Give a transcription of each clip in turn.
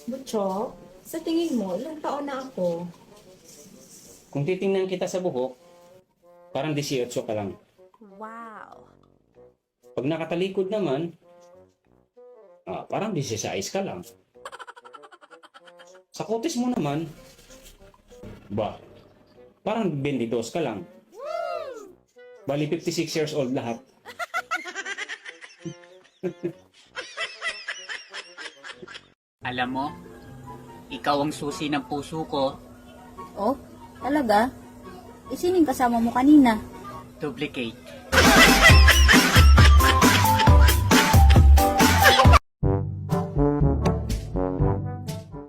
Butchok, sa tingin mo, ilang taon na ako? Kung titingnan kita sa buhok, parang 18 ka lang. Wow. Pag nakatalikod naman, parang 16 ka lang. Sa kutis mo naman, parang 22 ka lang. Bali 56 years old lahat. Alam mo, ikaw ang susi ng puso ko. Oh, talaga? Isining kasama mo kanina. Duplicate.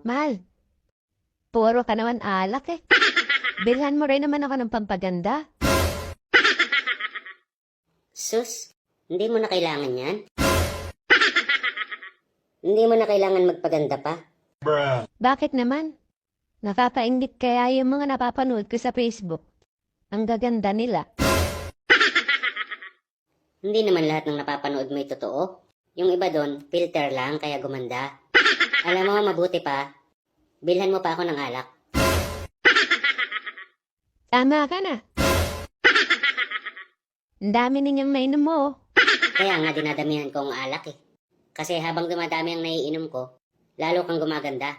Mahal, puro ka naman alak eh. Bilhan mo rin naman ako ng pampaganda. Sus, hindi mo na kailangan yan? Hindi mo na kailangan magpaganda pa? Bakit naman? Napapainggit kaya yung mga napapanood ko sa Facebook. Ang gaganda nila. Hindi naman lahat ng napapanood mo ay totoo. Yung iba doon, filter lang kaya gumanda. Alam mo, mabuti pa. Bilhan mo pa ako ng alak. Tama ka na. Ang dami ninyang mainom mo. Kaya nga dinadamihan ko ang alak eh. Kasi habang dumadami ang naiinom ko, lalo kang gumaganda.